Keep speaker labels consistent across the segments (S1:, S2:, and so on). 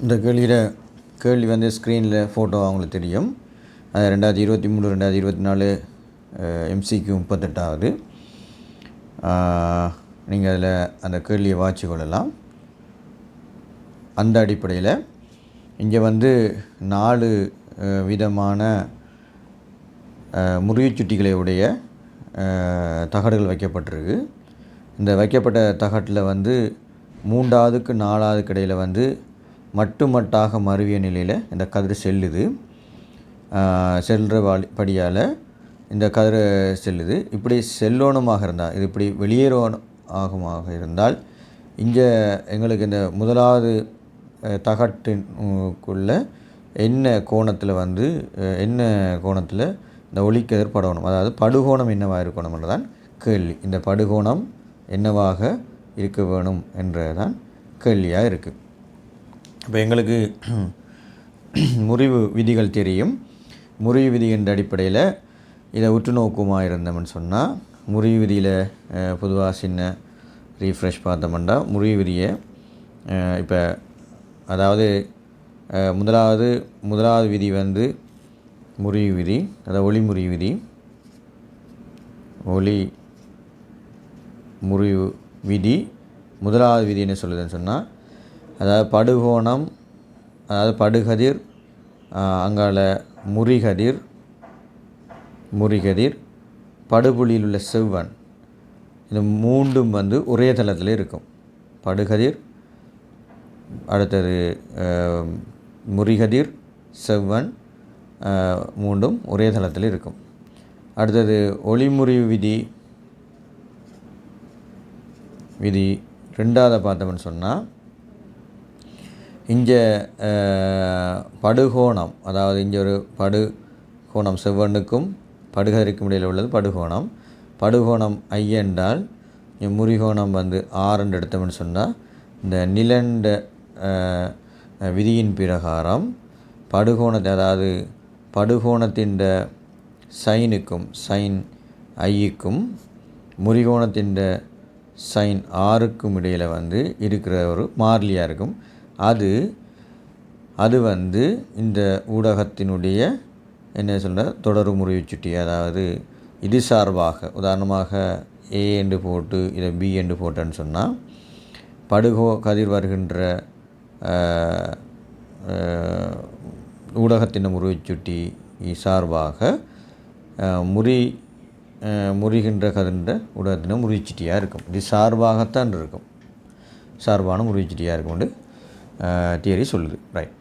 S1: இந்த கேள்வி வந்து ஸ்க்ரீனில் ஃபோட்டோ அவங்களுக்கு தெரியும். அது 2023 2024 MCQ 38வது. நீங்கள் அதில் அந்த கேள்வியை வாட்சி கொள்ளலாம். அந்த அடிப்படையில் இங்கே வந்து 4 விதமான முறிவுச்சுட்டிகளை உடைய தகடுகள் வைக்கப்பட்டிருக்கு. இந்த வைக்கப்பட்ட தகட்டில் வந்து 3ஆவதுக்கு 4ஆவதுக்கு இடையில் வந்து மட்டுமட்டாக மருவிய நிலையில் இந்த கதிர் செல்லுது. செல்கிற படியால் இந்த கதிர் செல்லுது. இப்படி செல்லோணமாக இருந்தால், இது இப்படி வெளியேறோணமாக இருந்தால், இங்கே எங்களுக்கு இந்த முதலாவது தகட்டின்குள்ள என்ன கோணத்தில் வந்து இந்த ஒளிக்கதிர் படணும், அதாவது படுகோணம் என்னவாக இருக்கணும்ன்றதான் கேள்வி. இந்த படுகோணம் என்னவாக இருக்க வேணும் என்றதான் கேள்வியாக இருக்குது. இப்போ எங்களுக்கு முறிவு விதிகள் தெரியும். முறிவு விதி என்ற அடிப்படையில் இதை உற்று நோக்குமாக இருந்தோம்னு சொன்னால், முறிவு விதியில் பொதுவாக சின்ன ரீஃப்ரெஷ் பார்த்தோம்னா, முறிவு விதியை இப்போ அதாவது முதலாவது விதி வந்து முறிவு விதி, அதாவது ஒளி முறிவு விதி. ஒளி முறிவு விதி முதலாவது விதி என்ன சொல்லுதுன்னு சொன்னால், அதாவது படுகோணம், அதாவது படுகதிர், அங்கால முறிகதிர், படுபுள்ளியில் உள்ள செவ்வன், இந்த மூன்றும் வந்து ஒரே தளத்தில் இருக்கும். படுகதிர், அடுத்தது முறிகதிர், செவ்வன், மூன்றும் ஒரே தளத்தில் இருக்கும். அடுத்தது ஒளிமுறிவு விதி 2ஆவது பார்த்தோம்னு சொன்னால், இங்கே படுகோணம், அதாவது இங்கே ஒரு படுகோணம், செவ்வனுக்கும் படுகதிருக்கும் இடையில் உள்ளது படுகோணம் I என்றால், முறிகோணம் வந்து R என்று எடுத்தோம்னு சொன்னால், இந்த நிலண்ட விதியின் பிரகாரம் படுகோணத்தை, அதாவது படுகோணத்தின் சைனுக்கும் சைன் ஐக்கும் முறிகோணத்தின் சைன் ஆருக்கும் இடையில் வந்து இருக்கிற ஒரு மாறிலியாக இருக்கும். அது வந்து இந்த ஊடகத்தினுடைய என்ன சொல்கிற தொடர் முறிவுச்சுட்டி, அதாவது இது சார்பாக, உதாரணமாக A என்று போட்டு இதை B என்று போட்டேன்னு சொன்னால், கதிர் வருகின்ற ஊடகத்தின் முறிவுச்சுட்டி சார்பாக முறிகின்ற கதிர்ன்ற ஊடகத்தின் முறிவுச்சுட்டியாக இருக்கும். இது சார்பாகத்தான் இருக்கும், சார்பான முறிவுச்சுட்டியாக இருக்கும்னு தியரி சொல்லுது. ரைட்.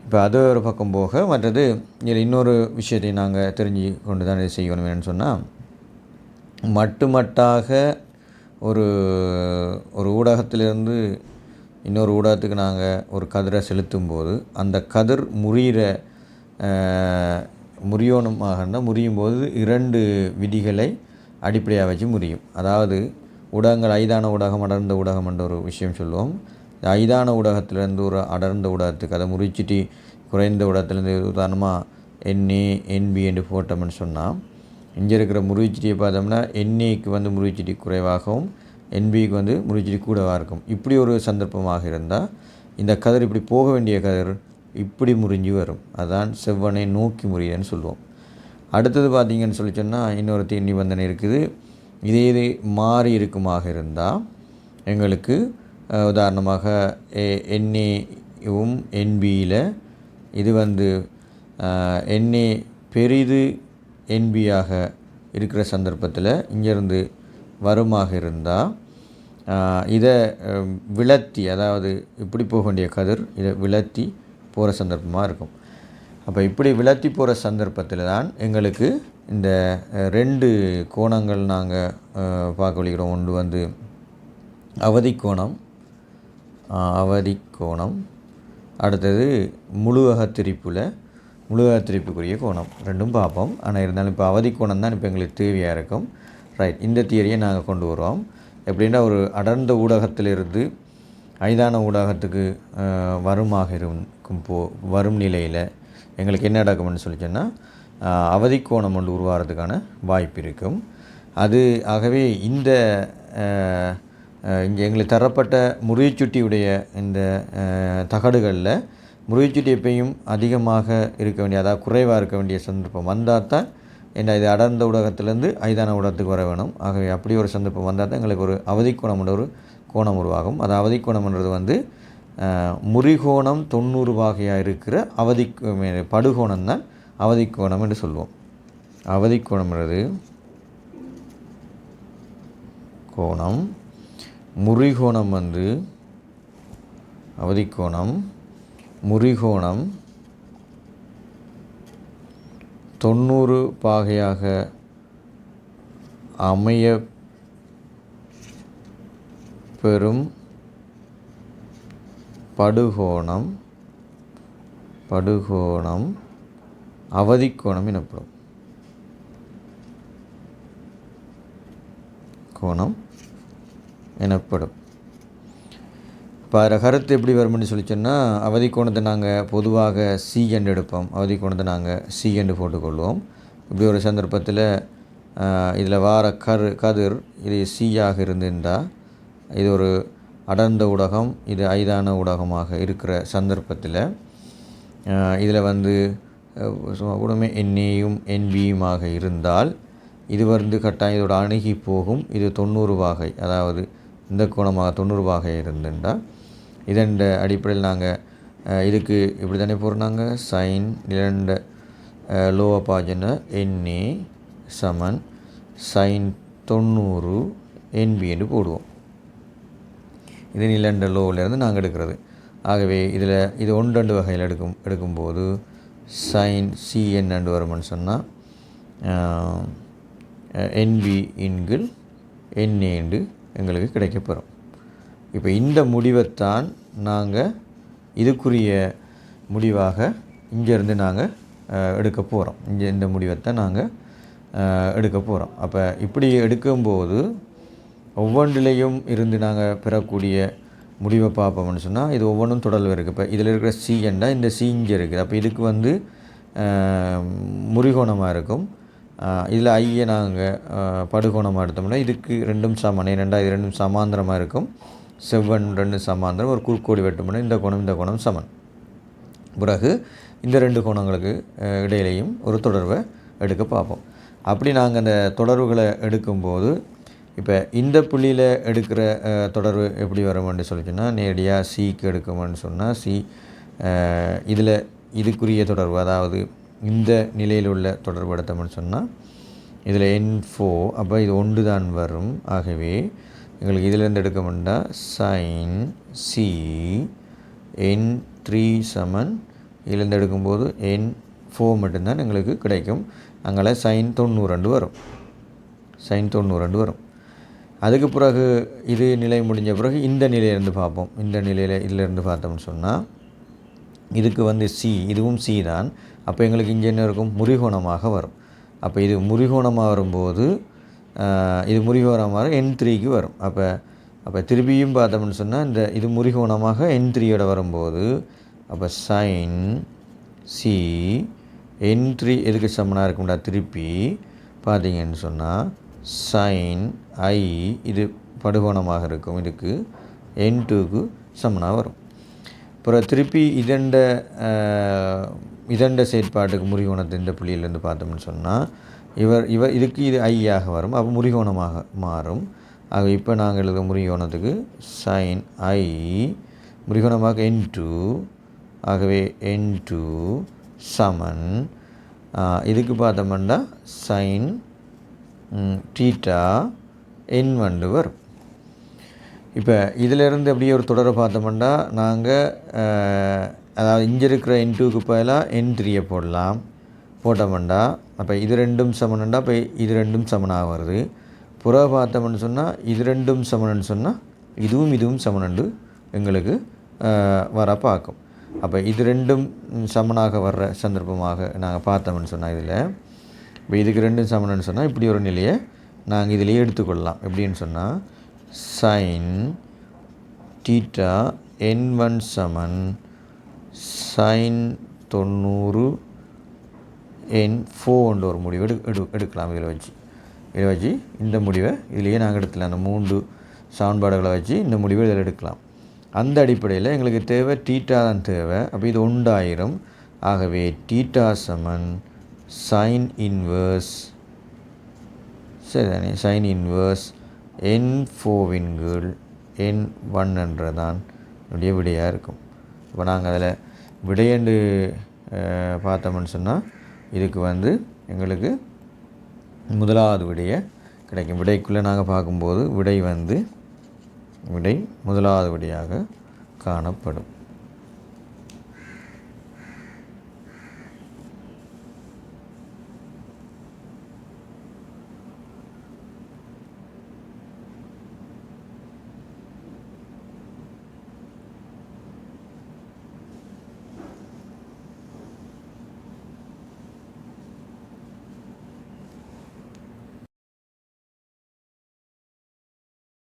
S1: இப்போ அது ஒரு பக்கம் போக, மற்றது இதில் இன்னொரு விஷயத்தை நாங்கள் தெரிஞ்சு கொண்டு தான் இதை செய்யணும். என்னென்னு சொன்னால், மட்டுமட்டாக ஒரு ஊடகத்திலிருந்து இன்னொரு ஊடகத்துக்கு நாங்கள் ஒரு கதிரை செலுத்தும் போது, அந்த கதிர் முறியோணமாக இருந்தால், முறியும் போது 2 விதிகளை அடிப்படையாக வச்சு முறியும். அதாவது ஊடகங்கள் ஐதான ஊடகம், அடர்ந்த ஊடகம் என்ற ஒரு விஷயம் சொல்லுவோம். இந்த ஐதான ஊடகத்திலேருந்து ஒரு அடர்ந்த ஊடகத்துக்கு, அதை முறிச்சிட்டு குறைந்த ஊடகத்திலேருந்து, உதாரணமாக NA NB என்று போட்டோம்னு சொன்னால், இங்கே இருக்கிற முறிச்சிட்டியை பார்த்தோம்னா NAக்கு வந்து முறிச்சிட்டி குறைவாகவும் NBக்கு வந்து முறிச்சிட்டி கூடவாக இருக்கும். இப்படி ஒரு சந்தர்ப்பமாக இருந்தால், இந்த கதிர் இப்படி போக வேண்டிய கதிர் இப்படி முறிஞ்சு வரும். அதுதான் செவ்வனை நோக்கி முறியன்னு சொல்லுவோம். அடுத்தது பார்த்திங்கன்னு சொல்லி சொன்னால், இன்னொரு நிபந்தனை இருக்குது. இதே மாறி இருக்குமாக இருந்தால், எங்களுக்கு உதாரணமாக NAவும் NBயில் இது வந்து NA பெரிது NBயாக இருக்கிற சந்தர்ப்பத்தில் இங்கேருந்து வருமாக இருந்தால், இதை விலத்தி, அதாவது இப்படி போக வேண்டிய கதிர் இதை விலத்தி போகிற சந்தர்ப்பமாக இருக்கும். அப்போ இப்படி விலத்தி போகிற சந்தர்ப்பத்தில் தான் எங்களுக்கு இந்த 2 கோணங்கள் நாங்கள் பார்க்க வலிக்கிறோம். ஒன்று வந்து அவதிக்கோணம், அடுத்தது முழுவகத்திரிப்புக்குரிய கோணம், 2ம் பார்ப்போம். ஆனால் இருந்தாலும் இப்போ அவதிக்கோணம் தான் இப்போ எங்களுக்கு தேவையாக இருக்கும். ரைட். இந்த தியரியை நாங்கள் கொண்டு வருவோம். எப்படின்னா, ஒரு அடர்ந்த ஊடகத்திலிருந்து ஐதான ஊடகத்துக்கு வரும் நிலையில் எங்களுக்கு என்ன நடக்கும்னு சொல்லி சொன்னால், அவதிக்கோணம் ஒன்று உருவாகிறதுக்கான வாய்ப்பு இருக்கும். ஆகவே இந்த இங்கே எங்களுக்கு தரப்பட்ட முறிச்சுட்டியுடைய இந்த தகடுகளில் முறிச்சுட்டி எப்பயும் அதிகமாக இருக்க வேண்டிய, அதாவது குறைவாக இருக்க வேண்டிய சந்தர்ப்பம் வந்தால் தான் என்ன இது அடர்ந்த ஊடகத்திலேருந்து ஐதான ஊடகத்துக்கு வர வேணும். ஆகவே அப்படி ஒரு சந்தர்ப்பம் வந்தால் தான் எங்களுக்கு ஒரு அவதிக்கோணம் ஒரு கோணம் உருவாகும். அது அவதிக்கோணம்ன்றது வந்து முறிகோணம் 90 வகையாக இருக்கிற படுகோணம் தான் அவதிக்கோணம் என்று சொல்லுவோம். அவதிக்கோணம்ன்றது கோணம், முறிகோணம் வந்து அவதிக்கோணம், முறிகோணம் 90 பாகையாக அமைய பெறும் படுகோணம் அவதிக்கோணம் எனப்படும். கோணம் எனப்படும். இப்போ அதில் கருத்து எப்படி வரும்னு சொல்லி சொன்னால், அவதிக்கோணத்தை நாங்கள் பொதுவாக சி என்று எடுப்போம். அவதிக்கோணத்தை நாங்கள் சி என்று போட்டுக்கொள்வோம். இப்படி ஒரு சந்தர்ப்பத்தில் இதில் வார கதிர் இது சியாக இருந்திருந்தால் இது ஒரு அடர்ந்த ஊடகம், இது ஐதான ஊடகமாக இருக்கிற சந்தர்ப்பத்தில் இதில் வந்து உடனே என்ஏயும் என்பியுமாக இருந்தால் இது வந்து கட்டாயம் இதோட அணுகி போகும். இது 90 வாகை, அதாவது இந்த கோணமாக 90 வாகை இருந்துட்டால் இதன் அடிப்படையில் நாங்கள் இதுக்கு இப்படி தானே போடுறாங்க, சைன் இரண்டு லோவ பாஜன என்ஏ சமன் சைன் 90 என்பி என்று போடுவோம். இது நிலண்ட லோவிலேருந்து நாங்கள் எடுக்கிறது. ஆகவே இதில் இது 1-2 வகையில் எடுக்கும்போது சைன் சிஎன் என்று வரும்னு சொன்னால் என்பி இன்கில் என்ஏ என்று எங்களுக்கு கிடைக்கப்பெறும். இப்போ இந்த முடிவைத்தான் நாங்கள் இதுக்குரிய முடிவாக இங்கேருந்து நாங்கள் எடுக்க போகிறோம். இந்த முடிவைத்தான் நாங்கள் எடுக்க போகிறோம். அப்போ இப்படி எடுக்கும்போது ஒவ்வொன்றிலையும் இருந்து நாங்கள் பெறக்கூடிய முடிவை பார்ப்போம்னு சொன்னால் இது ஒவ்வொன்றும் தொடர்பு இருக்குது. இப்போ இதில் இருக்கிற சி என்றால் இந்த சி இங்கே இருக்குது. அப்போ இதுக்கு வந்து முறிகோணமாக இருக்கும். இதில் ஐயை நாங்கள் படுகோணமாக எடுத்தோம்னா இதுக்கு ரெண்டும் சமம், இது ரெண்டும் சமாந்திரமாக இருக்கும். செவ்வன் ரெண்டு சமாந்திரம், ஒரு குறுக்கோடி வெட்டும்னா இந்த கோணம் சமன். பிறகு இந்த ரெண்டு கோணங்களுக்கு இடையிலையும் ஒரு தொடர்பை எடுக்க பார்ப்போம். அப்படி நாங்கள் அந்த தொடர்புகளை எடுக்கும்போது இப்போ இந்த புள்ளியில் எடுக்கிற தொடர்பு எப்படி வரும்னு சொல்லிச்சுன்னா, நேரடியாக சிக்கு எடுக்கும்னு சொன்னால் சி இதில் இதுக்குரிய தொடர்பு, அதாவது இந்த நிலையில் உள்ள தொடர்பு எடுத்தோம்னு சொன்னால் இதில் N4, அப்போ இது 1 தான் வரும். ஆகவே எங்களுக்கு இதிலேருந்து எடுக்கமுண்டா சைன் சி N3 சமன் இதிலேருந்து எடுக்கும்போது N4 மட்டும்தான் எங்களுக்கு கிடைக்கும். அங்கே சைன் 92 வரும். சைன் 92 வரும். அதுக்கு பிறகு இது நிலை முடிஞ்ச பிறகு இந்த நிலையிலேருந்து பார்ப்போம். இந்த நிலையில் இதிலேருந்து பார்த்தோம்னு சொன்னால் இதுக்கு வந்து சி, இதுவும் சி தான். அப்போ எங்களுக்கு இங்கே என்ன இருக்கும், முறிகோணமாக வரும். அப்போ இது முறிகோணமாக வரும்போது இது முறிகோணமாக N3க்கு வரும். அப்போ திருப்பியும் பார்த்தோம்னு சொன்னால் இந்த இது முறிகோணமாக N3யோட வரும்போது அப்போ சைன் சி N3 எதுக்கு சமனாக இருக்கும்டா, திருப்பி பார்த்தீங்கன்னு சொன்னால் சைன் ஐ இது படுகோணமாக இருக்கும், இதுக்கு N2க்கு சமனாக வரும். அப்புறம் திருப்பி இதண்ட செயற்பாட்டுக்கு முறிகோணத்தை இந்த புள்ளியிலேருந்து பார்த்தோம்னு சொன்னால் இதுக்கு இது ஐயாக வரும். அப்போ முறிகோணமாக மாறும். ஆக இப்போ நாங்கள் எழுத முறிகோணத்துக்கு சைன் ஐ முறிகோணமாக N2, ஆகவே N2 சமன் இதுக்கு பார்த்தோம்னா சைன் தீட்டா N1 வரும். இப்போ இதிலேருந்து அப்படியே ஒரு தொடரை பார்த்தோம்னா நாங்கள் அதாவது இங்கே இருக்கிற N2க்கு பதிலாக N3யை போட்டோம்னா அப்போ இது ரெண்டும் சமனண்டா இப்போ இது ரெண்டும் சமனாக வருது. புற பார்த்தோம்னு சொன்னால் இது ரெண்டும் சமனன்னு சொன்னால் இதுவும் சமனண்டு எங்களுக்கு வர பார்க்கும். அப்போ இது ரெண்டும் சமனாக வர்ற சந்தர்ப்பமாக நாங்கள் பார்த்தோம்னு சொன்னால் இதில் இப்போ இதுக்கு ரெண்டும் சமனன்னு சொன்னால் இப்படி ஒரு நிலையை நாங்கள் இதிலேயே எடுத்துக்கொள்ளலாம். எப்படின்னு சொன்னால் சைன் தீட்டா N1 சமன் சைன் 90 N4 ஒரு முடிவு எடுக்கலாம். இதில் வச்சு இந்த முடிவை இதிலேயே நாங்கள் எடுத்துக்கலாம். அந்த 3 சமன்பாடுகளை வச்சு இந்த முடிவை இதில் எடுக்கலாம். அந்த அடிப்படையில் எங்களுக்கு தேவை தீட்டா தான் தேவை. அப்போ இது உண்டாயிரும். ஆகவே தீட்டா சமன் சைன் இன்வர்ஸ் சரிதானே சைன் இன்வர்ஸ் N4 கீழ் N1 என்றதான் என்னுடைய விடையாக இருக்கும். இப்போ நாங்கள் அதில் விடையண்டு பார்த்தோம்னு சொன்னால் இதுக்கு எங்களுக்கு முதலாவது விடையை கிடைக்கும். விடைக்குள்ளே நாங்கள் பார்க்கும்போது விடை முதலாவது விடையாக காணப்படும்.